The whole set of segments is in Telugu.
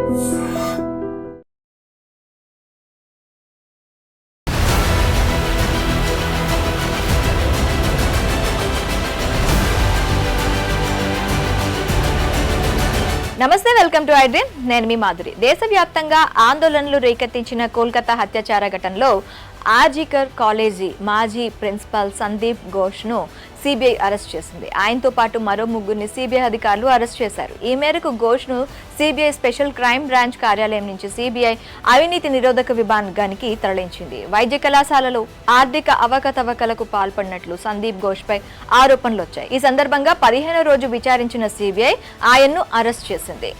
నమస్తే, వెల్కమ్ టు ఐడ్రీమ్. నేను మీ మాధురి. దేశవ్యాప్తంగా ఆందోళనలు రేకెత్తించిన కోల్కతా హత్యాచార ఘటనలో ఆర్జీకర్ కాలేజీ మాజీ ప్రిన్సిపల్ సందీప్ ఘోష్ను సిబిఐ అరెస్ట్ చేసింది. ఆయనతో పాటు మరో ముగ్గురిని సిబిఐ అధికారులు అరెస్ట్ చేశారు. ఈ మేరకు ఘోష్ను సిబిఐ స్పెషల్ క్రైమ్ బ్రాంచ్ కార్యాలయం నుంచి సిబిఐ అవినీతి నిరోధక విభాగానికి తరలించింది. వైద్య కళాశాలలో ఆర్థిక అవకతవకలకు పాల్పడినట్లు సందీప్ ఘోష్పై ఆరోపణలు వచ్చాయి. ఈ సందర్భంగా 15వ రోజు విచారించిన సిబిఐ ఆయన్ను అరెస్ట్ చేసింది.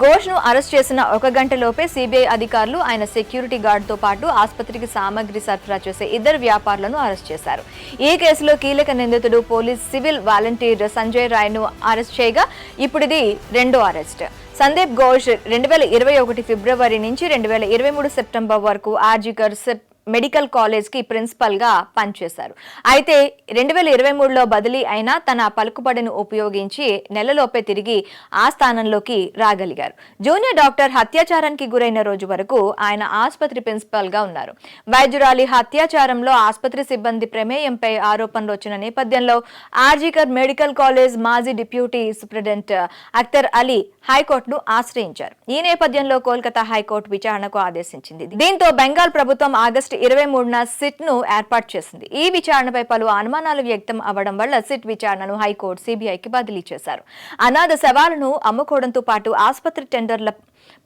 ఘోష్ను అరెస్ట్ చేసిన 1 గంటలోపే సిబిఐ అధికారులు ఆయన సెక్యూరిటీ గార్డుతో పాటు ఆసుపత్రికి సామగ్రి సరఫరా చేసే 2 వ్యాపారులను అరెస్ట్ చేశారు. ఈ కేసులో కీలక నిందితుడు పోలీస్ సివిల్ వాలంటీర్ సంజయ్ రాయ్ను అరెస్ట్ చేయగా ఇప్పుడు ఇది 2వ అరెస్ట్. సందీప్ ఘోష్ 2021 ఫిబ్రవరి నుంచి 2023 సెప్టెంబర్ వరకు ఆర్జీకర్ మెడికల్ కాలేజ్ కి ప్రిన్సిపల్ గా పనిచేశారు. అయితే 2023లో బదిలీ అయిన తన పలుకుబడిని ఉపయోగించి నెలలోపే తిరిగి ఆ స్థానంలోకి రాగలిగారు. జూనియర్ డాక్టర్ హత్యాచారానికి గురైన రోజు వరకు ఆయన ఆసుపత్రి ప్రిన్సిపల్ గా ఉన్నారు. వైద్యురాలి హత్యాచారంలో ఆసుపత్రి సిబ్బంది ప్రమేయంపై ఆరోపణలు వచ్చిన నేపథ్యంలో ఆర్జీకర్ మెడికల్ కాలేజ్ మాజీ డిప్యూటీ సూపరింటెండెంట్ అఖ్తర్ అలీ హైకోర్టును ఆశ్రయించారు. ఈ నేపథ్యంలో కోల్కతా హైకోర్టు విచారణకు ఆదేశించింది. దీంతో బెంగాల్ ప్రభుత్వం ఆగస్టు 23న సిట్ ను ఏర్పాటు చేసింది. ఈ విచారణపై పలు అనుమానాలు వ్యక్తం అవ్వడం వల్ల సిట్ విచారణను హైకోర్టు సిబిఐకి బదిలీ చేశారు. అనాథ శవాలను అమ్ముకోవడంతో పాటు ఆసుపత్రి టెండర్ల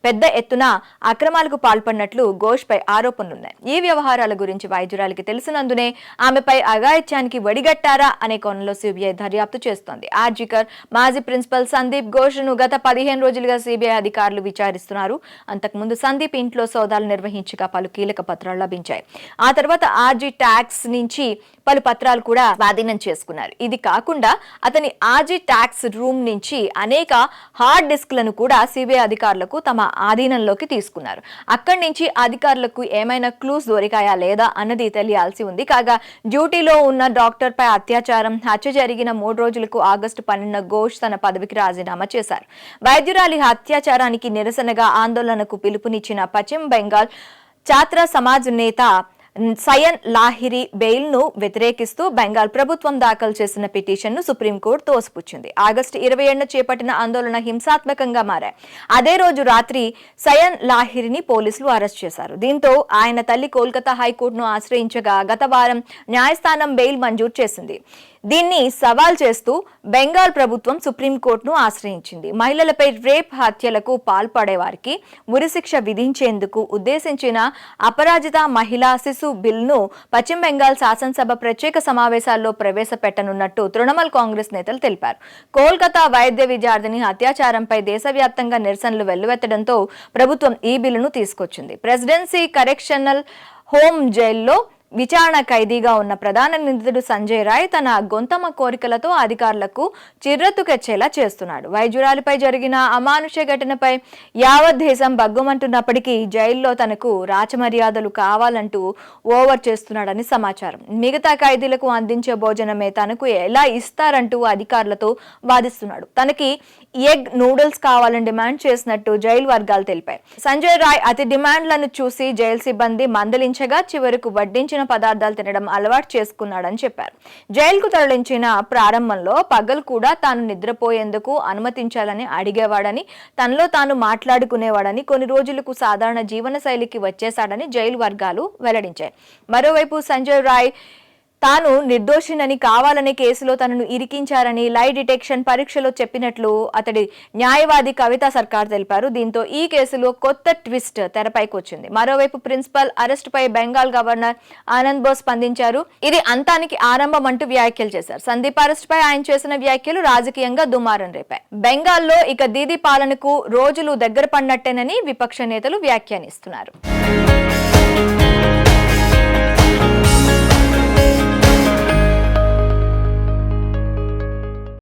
పెద్ద ఎత్తున అక్రమాలకు పాల్పడినట్లు ఘోష్పై ఆరోపణలున్నాయి. ఈ వ్యవహారాల గురించి వైద్యురాలికి తెలిసినందునే ఆమెపై అఘాయిత్యానికి వడిగట్టారా అనే కోణంలో సిబిఐ దర్యాప్తు చేస్తోంది. ఆర్జీకర్ మాజీ ప్రిన్సిపల్ సందీప్ ఘోష్ను గత 15 రోజులుగా సిబిఐ అధికారులు విచారిస్తున్నారు. అంతకుముందు సందీప్ ఇంట్లో సోదాలు నిర్వహించగా పలు కీలక పత్రాలు లభించాయి. ఆ తర్వాత ఆర్జీ ట్యాక్స్ నుంచి పలు పత్రాలు కూడా స్వాధీనం చేసుకున్నారు. ఇది కాకుండా అతని ఆర్జీ ట్యాక్స్ రూమ్ నుంచి అనేక హార్డ్ డిస్క్లను కూడా సిబిఐ అధికారులకు తమ ఆధీనంలోకి తీసుకున్నారు. అక్కడి నుంచి అధికారులకు ఏమైనా క్లూస్ దొరికాయా లేదా అన్నది తెలియాల్సి ఉంది. కాగా డ్యూటీలో ఉన్న డాక్టర్ పై అత్యాచారం హత్య జరిగిన 3 రోజులకు ఆగస్టు 12న ఘోష్ తన పదవికి రాజీనామా చేశారు. వైద్యురాలి హత్యాచారానికి నిరసనగా ఆందోళనకు పిలుపునిచ్చిన పశ్చిమ బెంగాల్ ఛాత్ర సమాజ్ నేత సయన్ లాహిరి బెయిల్ ను వ్యతిరేకిస్తూ బెంగాల్ ప్రభుత్వం దాఖలు చేసిన పిటిషన్ ను సుప్రీంకోర్టు తోసిపుచ్చింది. ఆగస్టు 27న చేపట్టిన ఆందోళన హింసాత్మకంగా మారాయి. అదే రోజు రాత్రి సయన్ లాహిరిని పోలీసులు అరెస్ట్ చేశారు. దీంతో ఆయన తల్లి కోల్కతా హైకోర్టును ఆశ్రయించగా గత వారం న్యాయస్థానం బెయిల్ మంజూరు చేసింది. దీన్ని సవాల్ చేస్తూ బెంగాల్ ప్రభుత్వం సుప్రీంకోర్టును ఆశ్రయించింది. మహిళలపై రేప్ హత్యలకు పాల్పడే వారికి ఉరిశిక్ష విధించేందుకు ఉద్దేశించిన అపరాజిత మహిళా శిశు బిల్ను పశ్చిమ బెంగాల్ శాసనసభ ప్రత్యేక సమావేశాల్లో ప్రవేశపెట్టనున్నట్టు తృణమూల్ కాంగ్రెస్ నేతలు తెలిపారు. కోల్కతా వైద్య విద్యార్థిని అత్యాచారంపై దేశవ్యాప్తంగా నిరసనలు వెల్లువెత్తడంతో ప్రభుత్వం ఈ బిల్లును తీసుకొచ్చింది. ప్రెసిడెన్సీ కరెక్షనల్ హోమ్ జైల్లో విచారణ ఖైదీగా ఉన్న ప్రధాన నిందితుడు సంజయ్ రాయ్ తన గొంతమ కోరికలతో అధికారులకు చిర్రెత్తుకెచ్చేలా చేస్తున్నాడు. వైద్యురాలిపై జరిగిన అమానుష ఘటనపై యావత్ దేశం బగ్గుమంటున్నప్పటికీ జైల్లో తనకు రాచమర్యాదలు కావాలంటూ ఓవర్ చేస్తున్నాడని సమాచారం. మిగతా ఖైదీలకు అందించే భోజనమే తనకు ఎలా ఇస్తారంటూ అధికారులతో వాదిస్తున్నాడు. తనకి ఎగ్ నూడిల్స్ కావాలని డిమాండ్ చేసినట్టు జైలు వర్గాలు తెలిపాయి. సంజయ్ రాయ్ అతి డిమాండ్లను చూసి జైలు సిబ్బంది మందలించగా చివరకు వడ్డించిన పదార్థాలు తినడం అలవాటు చేసుకున్నాడని చెప్పారు. జైలుకు తరలించిన ప్రారంభంలో పగలు కూడా తాను నిద్రపోయేందుకు అనుమతించాలని అడిగేవాడని, తనలో తాను మాట్లాడుకునేవాడని, కొన్ని రోజులకు సాధారణ జీవన శైలికి వచ్చేశాడని జైలు వర్గాలు వెల్లడించాయి. మరోవైపు సంజయ్ రాయ్ తాను నిర్దోషినని కావాలనే కేసులో తనను ఇరికించారని లై డిటెక్షన్ పరీక్షలో చెప్పినట్లు అతడి న్యాయవాది కవితా సర్కార్ తెలిపారు. దీంతో ఈ కేసులో కొత్త ట్విస్ట్ తెరపైకి వచ్చింది. మరోవైపు ప్రిన్సిపల్ అరెస్టుపై బెంగాల్ గవర్నర్ ఆనంద్ బోస్ స్పందించారు. ఇది అంతానికి ఆరంభం అంటూ వ్యాఖ్యలు చేశారు. సందీప్ అరెస్టుపై ఆయన చేసిన వ్యాఖ్యలు రాజకీయంగా దుమారం రేపాయి. బెంగాల్లో ఇక దీదీ పాలనకు రోజులు దగ్గర పడినట్టేనని విపక్ష నేతలు వ్యాఖ్యానిస్తున్నారు.